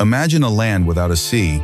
Imagine a land without a sea,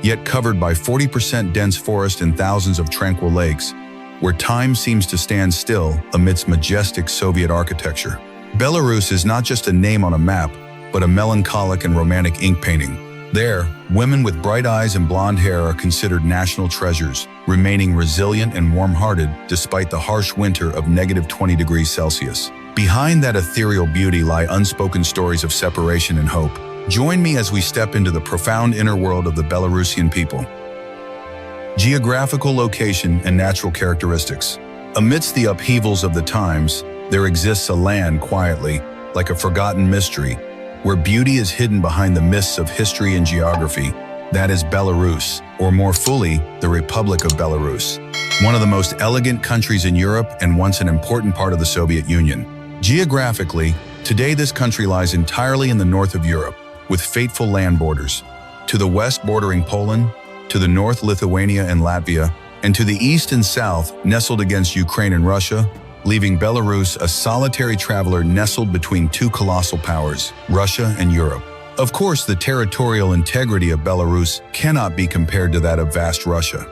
yet covered by 40% dense forest and thousands of tranquil lakes, where time seems to stand still amidst majestic Soviet architecture. Belarus is not just a name on a map, but a melancholic and romantic ink painting. There, women with bright eyes and blonde hair are considered national treasures, remaining resilient and warm-hearted despite the harsh winter of -20 degrees Celsius. Behind that ethereal beauty lie unspoken stories of separation and hope. Join me as we step into the profound inner world of the Belarusian people. Geographical location and natural characteristics. Amidst the upheavals of the times, there exists a land quietly, like a forgotten mystery, where beauty is hidden behind the mists of history and geography. That is Belarus, or more fully, the Republic of Belarus, one of the most elegant countries in Europe and once an important part of the Soviet Union. Geographically, today this country lies entirely in the north of Europe, with fateful land borders, to the west bordering Poland, to the north Lithuania and Latvia, and to the east and south nestled against Ukraine and Russia, leaving Belarus a solitary traveler nestled between two colossal powers, Russia and Europe. Of course, the territorial integrity of Belarus cannot be compared to that of vast Russia.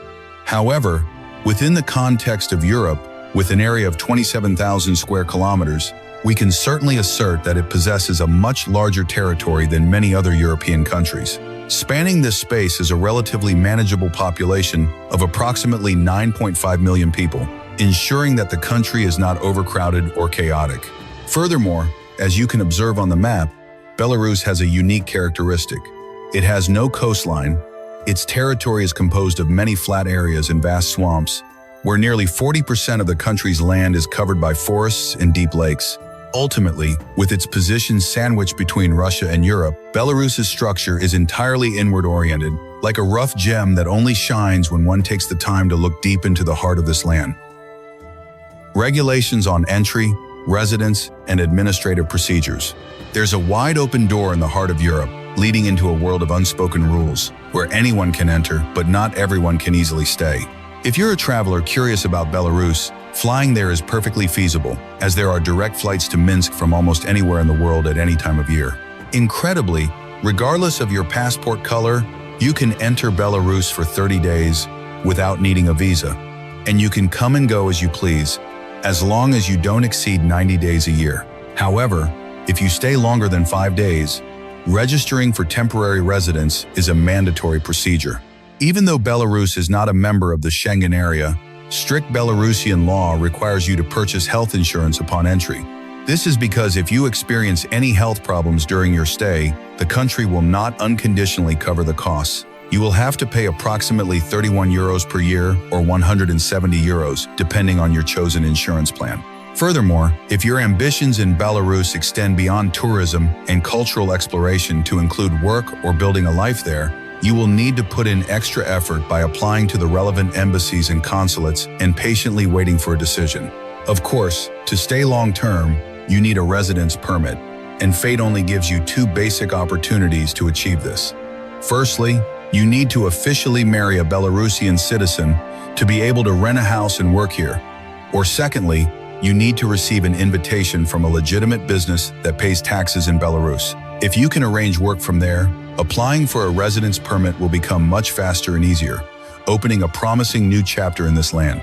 However, within the context of Europe, with an area of 27,000 square kilometers, we can certainly assert that it possesses a much larger territory than many other European countries. Spanning this space is a relatively manageable population of approximately 9.5 million people, ensuring that the country is not overcrowded or chaotic. Furthermore, as you can observe on the map, Belarus has a unique characteristic. It has no coastline. Its territory is composed of many flat areas and vast swamps, where nearly 40% of the country's land is covered by forests and deep lakes. Ultimately, with its position sandwiched between Russia and Europe, Belarus's structure is entirely inward-oriented, like a rough gem that only shines when one takes the time to look deep into the heart of this land. Regulations on entry, residence, and administrative procedures. There's a wide open door in the heart of Europe, leading into a world of unspoken rules, where anyone can enter, but not everyone can easily stay. If you're a traveler curious about Belarus, flying there is perfectly feasible, as there are direct flights to Minsk from almost anywhere in the world at any time of year. Incredibly, regardless of your passport color, you can enter Belarus for 30 days without needing a visa, and you can come and go as you please, as long as you don't exceed 90 days a year. However, if you stay longer than 5 days, registering for temporary residence is a mandatory procedure. Even though Belarus is not a member of the Schengen area, strict Belarusian law requires you to purchase health insurance upon entry. This is because if you experience any health problems during your stay, the country will not unconditionally cover the costs. You will have to pay approximately 31 euros per year or 170 euros, depending on your chosen insurance plan. Furthermore, if your ambitions in Belarus extend beyond tourism and cultural exploration to include work or building a life there, you will need to put in extra effort by applying to the relevant embassies and consulates and patiently waiting for a decision. Of course, to stay long-term, you need a residence permit, and fate only gives you two basic opportunities to achieve this. Firstly, you need to officially marry a Belarusian citizen to be able to rent a house and work here. Or secondly, you need to receive an invitation from a legitimate business that pays taxes in Belarus. If you can arrange work from there, applying for a residence permit will become much faster and easier, opening a promising new chapter in this land.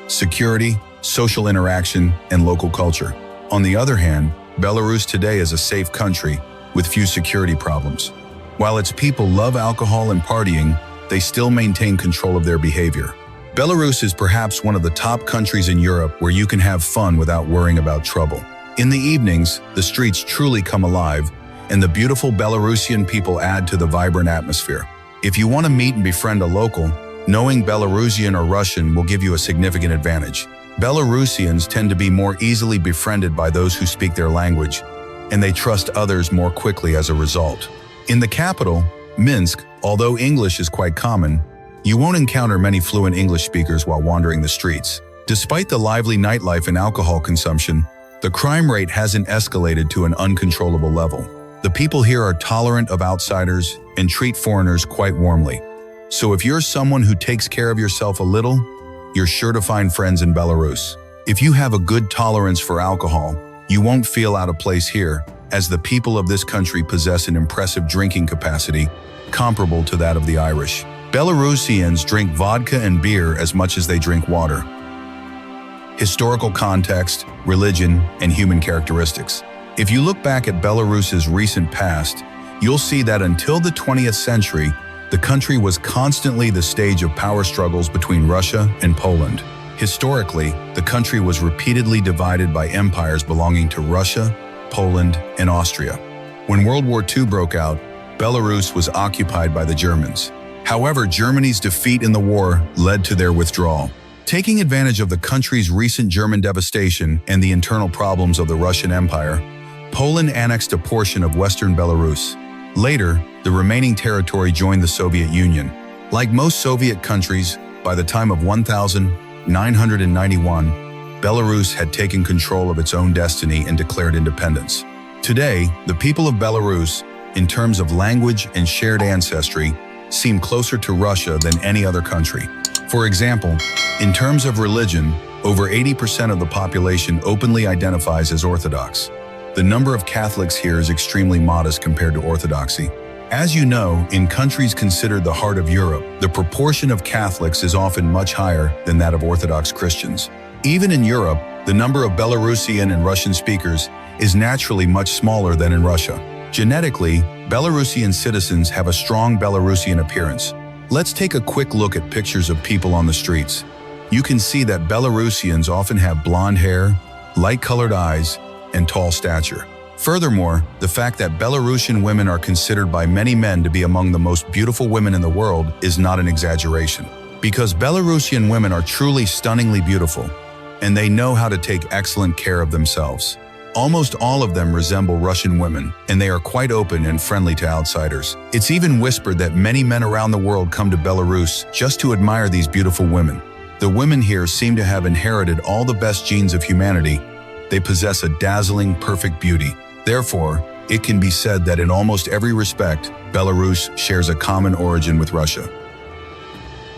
Security, social interaction, and local culture. On the other hand, Belarus today is a safe country with few security problems. While its people love alcohol and partying, they still maintain control of their behavior. Belarus is perhaps one of the top countries in Europe where you can have fun without worrying about trouble. In the evenings, the streets truly come alive, and the beautiful Belarusian people add to the vibrant atmosphere. If you want to meet and befriend a local, knowing Belarusian or Russian will give you a significant advantage. Belarusians tend to be more easily befriended by those who speak their language, and they trust others more quickly as a result. In the capital, Minsk, although English is quite common, you won't encounter many fluent English speakers while wandering the streets. Despite the lively nightlife and alcohol consumption, the crime rate hasn't escalated to an uncontrollable level. The people here are tolerant of outsiders and treat foreigners quite warmly. So if you're someone who takes care of yourself a little, you're sure to find friends in Belarus. If you have a good tolerance for alcohol, you won't feel out of place here, as the people of this country possess an impressive drinking capacity comparable to that of the Irish. Belarusians drink vodka and beer as much as they drink water. Historical context, religion, and human characteristics. If you look back at Belarus's recent past, you'll see that until the 20th century, the country was constantly the stage of power struggles between Russia and Poland. Historically, the country was repeatedly divided by empires belonging to Russia, Poland, and Austria. When World War II broke out, Belarus was occupied by the Germans. However, Germany's defeat in the war led to their withdrawal. Taking advantage of the country's recent German devastation and the internal problems of the Russian Empire, Poland annexed a portion of western Belarus. Later, the remaining territory joined the Soviet Union. Like most Soviet countries, by the time of 1991, Belarus had taken control of its own destiny and declared independence. Today, the people of Belarus, in terms of language and shared ancestry, seem closer to Russia than any other country. For example, in terms of religion, over 80% of the population openly identifies as Orthodox. The number of Catholics here is extremely modest compared to Orthodoxy. As you know, in countries considered the heart of Europe, the proportion of Catholics is often much higher than that of Orthodox Christians. Even in Europe, the number of Belarusian and Russian speakers is naturally much smaller than in Russia. Genetically, Belarusian citizens have a strong Belarusian appearance. Let's take a quick look at pictures of people on the streets. You can see that Belarusians often have blonde hair, light-colored eyes, and tall stature. Furthermore, the fact that Belarusian women are considered by many men to be among the most beautiful women in the world is not an exaggeration. Because Belarusian women are truly stunningly beautiful, and they know how to take excellent care of themselves. Almost all of them resemble Russian women, and they are quite open and friendly to outsiders. It's even whispered that many men around the world come to Belarus just to admire these beautiful women. The women here seem to have inherited all the best genes of humanity. They possess a dazzling, perfect beauty. Therefore, it can be said that in almost every respect, Belarus shares a common origin with Russia.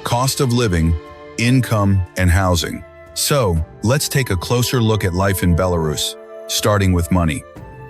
Cost of living, income, and housing. So, let's take a closer look at life in Belarus. Starting with money.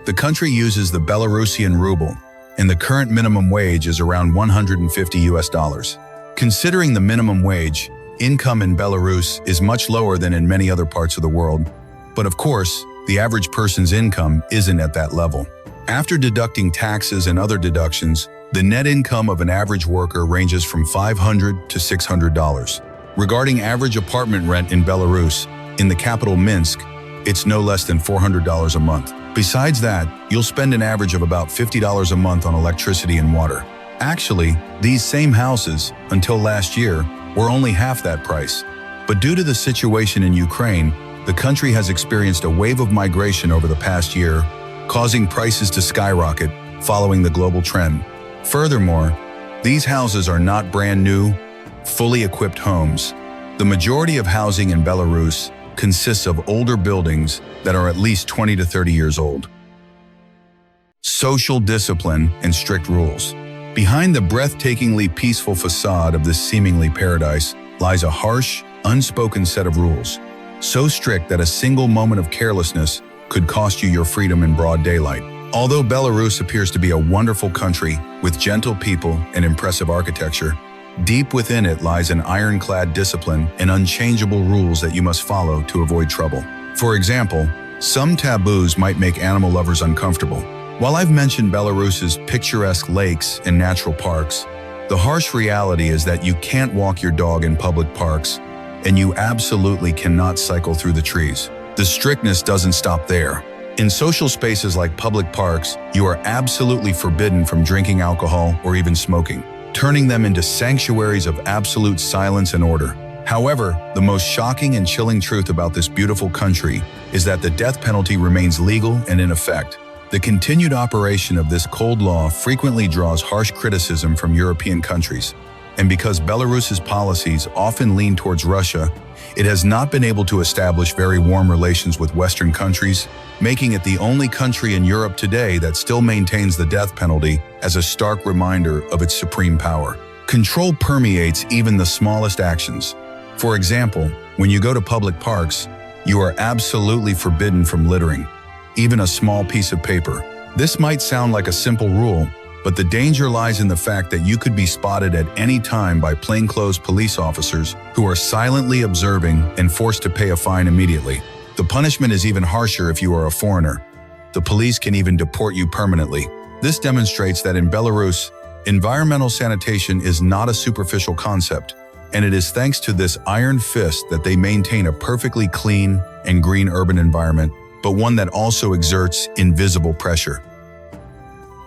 The country uses the Belarusian ruble, and the current minimum wage is around $150. Considering the minimum wage, income in Belarus is much lower than in many other parts of the world. But of course, the average person's income isn't at that level. After deducting taxes and other deductions, the net income of an average worker ranges from $500 to $600. Regarding average apartment rent in Belarus, in the capital Minsk, it's no less than $400 a month. Besides that, you'll spend an average of about $50 a month on electricity and water. Actually, these same houses, until last year, were only half that price. But due to the situation in Ukraine, the country has experienced a wave of migration over the past year, causing prices to skyrocket, following the global trend. Furthermore, these houses are not brand new, fully equipped homes. The majority of housing in Belarus consists of older buildings that are at least 20 to 30 years old. Social discipline and strict rules. Behind the breathtakingly peaceful facade of this seemingly paradise lies a harsh, unspoken set of rules, so strict that a single moment of carelessness could cost you your freedom in broad daylight. Although Belarus appears to be a wonderful country with gentle people and impressive architecture, deep within it lies an ironclad discipline and unchangeable rules that you must follow to avoid trouble. For example, some taboos might make animal lovers uncomfortable. While I've mentioned Belarus's picturesque lakes and natural parks, the harsh reality is that you can't walk your dog in public parks, and you absolutely cannot cycle through the trees. The strictness doesn't stop there. In social spaces like public parks, you are absolutely forbidden from drinking alcohol or even smoking, turning them into sanctuaries of absolute silence and order. However, the most shocking and chilling truth about this beautiful country is that the death penalty remains legal and in effect. The continued operation of this cold law frequently draws harsh criticism from European countries. And because Belarus's policies often lean towards Russia, it has not been able to establish very warm relations with Western countries, making it the only country in Europe today that still maintains the death penalty as a stark reminder of its supreme power. Control permeates even the smallest actions. For example, when you go to public parks, you are absolutely forbidden from littering. Even a small piece of paper, This might sound like a simple rule, but the danger lies in the fact that you could be spotted at any time by plainclothes police officers who are silently observing and forced to pay a fine immediately. The punishment is even harsher if you are a foreigner. The police can even deport you permanently. This demonstrates that in Belarus, environmental sanitation is not a superficial concept, and it is thanks to this iron fist that they maintain a perfectly clean and green urban environment, but one that also exerts invisible pressure.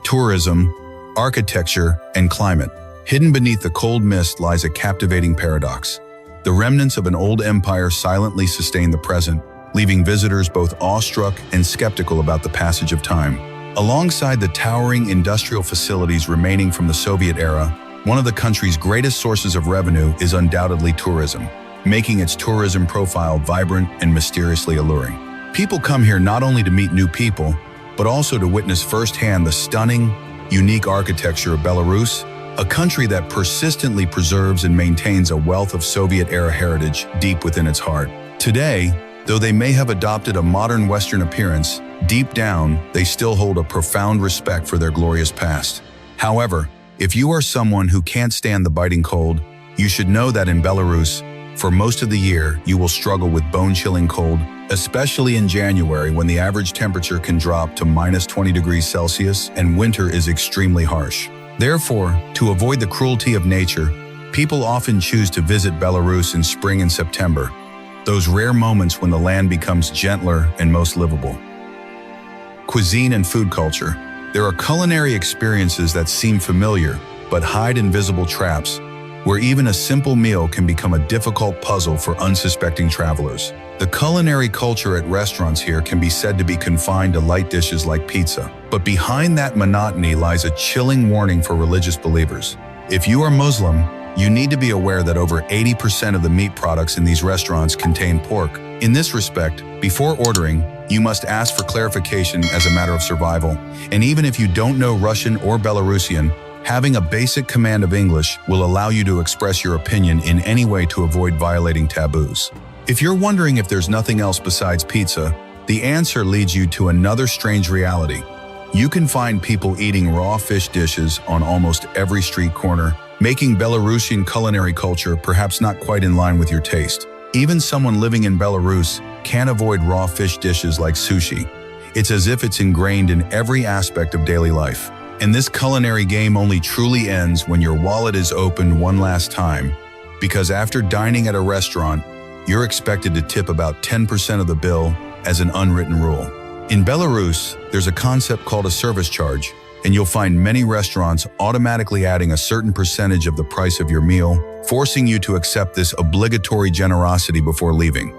Tourism, architecture, and climate. Hidden beneath the cold mist lies a captivating paradox. The remnants of an old empire silently sustain the present, leaving visitors both awestruck and skeptical about the passage of time. Alongside the towering industrial facilities remaining from the Soviet era, one of the country's greatest sources of revenue is undoubtedly tourism, making its tourism profile vibrant and mysteriously alluring. People come here not only to meet new people, but also to witness firsthand the stunning, unique architecture of Belarus, a country that persistently preserves and maintains a wealth of Soviet-era heritage deep within its heart. Today, though they may have adopted a modern Western appearance, deep down, they still hold a profound respect for their glorious past. However, if you are someone who can't stand the biting cold, you should know that in Belarus, for most of the year, you will struggle with bone-chilling cold, especially in January when the average temperature can drop to -20 degrees Celsius and winter is extremely harsh. Therefore, to avoid the cruelty of nature, people often choose to visit Belarus in spring and September, those rare moments when the land becomes gentler and most livable. Cuisine and food culture. There are culinary experiences that seem familiar, but hide invisible traps, where even a simple meal can become a difficult puzzle for unsuspecting travelers. The culinary culture at restaurants here can be said to be confined to light dishes like pizza, but behind that monotony lies a chilling warning for religious believers. If you are Muslim, you need to be aware that over 80% of the meat products in these restaurants contain pork. In this respect, before ordering, you must ask for clarification as a matter of survival, and even if you don't know Russian or Belarusian, having a basic command of English will allow you to express your opinion in any way to avoid violating taboos. If you're wondering if there's nothing else besides pizza, the answer leads you to another strange reality. You can find people eating raw fish dishes on almost every street corner, making Belarusian culinary culture perhaps not quite in line with your taste. Even someone living in Belarus can't avoid raw fish dishes like sushi. It's as if it's ingrained in every aspect of daily life. And this culinary game only truly ends when your wallet is opened one last time, because after dining at a restaurant, you're expected to tip about 10% of the bill as an unwritten rule. In Belarus, there's a concept called a service charge, and you'll find many restaurants automatically adding a certain percentage of the price of your meal, forcing you to accept this obligatory generosity before leaving.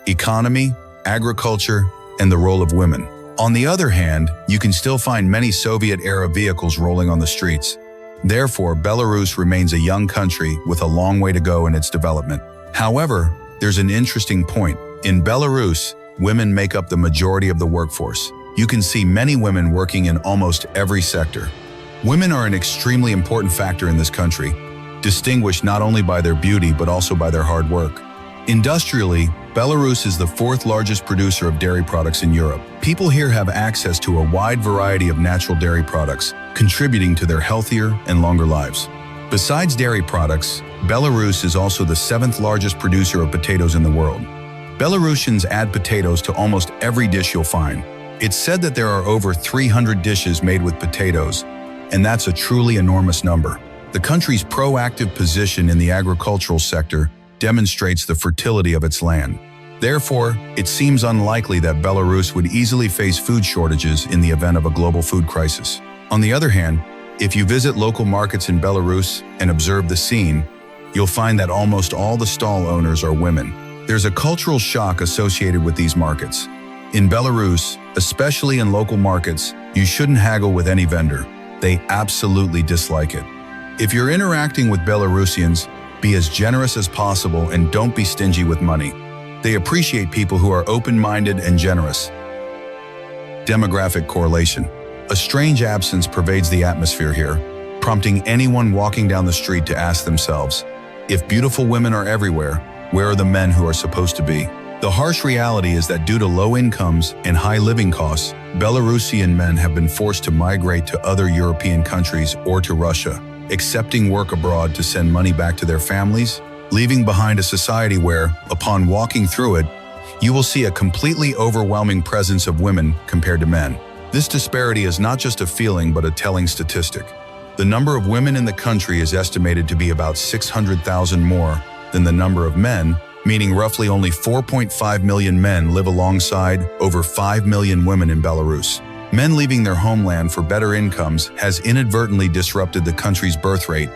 Economy, agriculture, and the role of women. On the other hand, you can still find many Soviet-era vehicles rolling on the streets. Therefore, Belarus remains a young country with a long way to go in its development. However, there's an interesting point. In Belarus, women make up the majority of the workforce. You can see many women working in almost every sector. Women are an extremely important factor in this country, distinguished not only by their beauty but also by their hard work. Industrially, Belarus is the fourth largest producer of dairy products in Europe. People here have access to a wide variety of natural dairy products, contributing to their healthier and longer lives. Besides dairy products, Belarus is also the seventh largest producer of potatoes in the world. Belarusians add potatoes to almost every dish you'll find. It's said that there are over 300 dishes made with potatoes, and that's a truly enormous number. The country's proactive position in the agricultural sector demonstrates the fertility of its land. Therefore, it seems unlikely that Belarus would easily face food shortages in the event of a global food crisis. On the other hand, if you visit local markets in Belarus and observe the scene, you'll find that almost all the stall owners are women. There's a cultural shock associated with these markets. In Belarus, especially in local markets, you shouldn't haggle with any vendor. They absolutely dislike it. If you're interacting with Belarusians, be as generous as possible and don't be stingy with money. They appreciate people who are open-minded and generous. Demographic correlation. A strange absence pervades the atmosphere here, prompting anyone walking down the street to ask themselves, if beautiful women are everywhere, where are the men who are supposed to be? The harsh reality is that due to low incomes and high living costs, Belarusian men have been forced to migrate to other European countries or to Russia, accepting work abroad to send money back to their families, leaving behind a society where, upon walking through it, you will see a completely overwhelming presence of women compared to men. This disparity is not just a feeling but a telling statistic. The number of women in the country is estimated to be about 600,000 more than the number of men, meaning roughly only 4.5 million men live alongside over 5 million women in Belarus. Men leaving their homeland for better incomes has inadvertently disrupted the country's birth rate,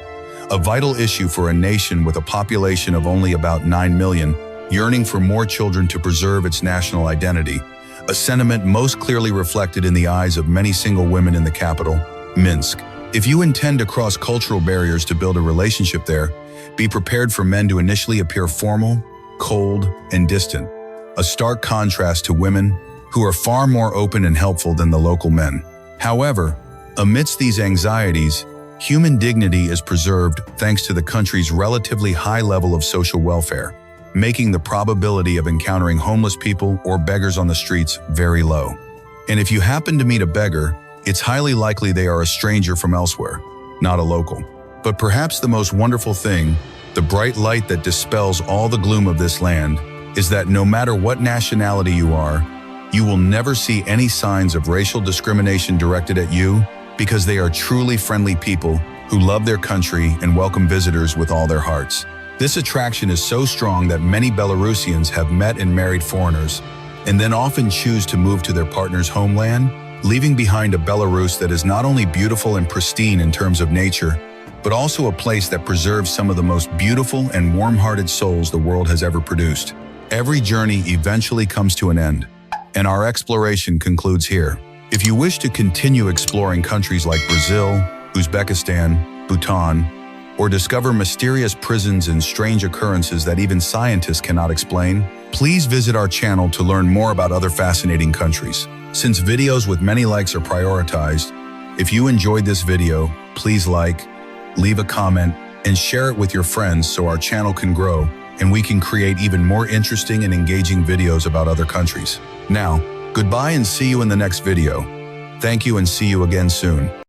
a vital issue for a nation with a population of only about 9 million, yearning for more children to preserve its national identity, a sentiment most clearly reflected in the eyes of many single women in the capital, Minsk. If you intend to cross cultural barriers to build a relationship there, be prepared for men to initially appear formal, cold, and distant, a stark contrast to women who are far more open and helpful than the local men. However, amidst these anxieties, human dignity is preserved thanks to the country's relatively high level of social welfare, making the probability of encountering homeless people or beggars on the streets very low. And if you happen to meet a beggar, it's highly likely they are a stranger from elsewhere, not a local. But perhaps the most wonderful thing, the bright light that dispels all the gloom of this land, is that no matter what nationality you are, you will never see any signs of racial discrimination directed at you because they are truly friendly people who love their country and welcome visitors with all their hearts. This attraction is so strong that many Belarusians have met and married foreigners and then often choose to move to their partner's homeland, leaving behind a Belarus that is not only beautiful and pristine in terms of nature, but also a place that preserves some of the most beautiful and warm-hearted souls the world has ever produced. Every journey eventually comes to an end, and our exploration concludes here. If you wish to continue exploring countries like Brazil, Uzbekistan, Bhutan, or discover mysterious prisons and strange occurrences that even scientists cannot explain, please visit our channel to learn more about other fascinating countries. Since videos with many likes are prioritized, if you enjoyed this video, please like, leave a comment, and share it with your friends so our channel can grow and we can create even more interesting and engaging videos about other countries. Now, goodbye and see you in the next video. Thank you and see you again soon.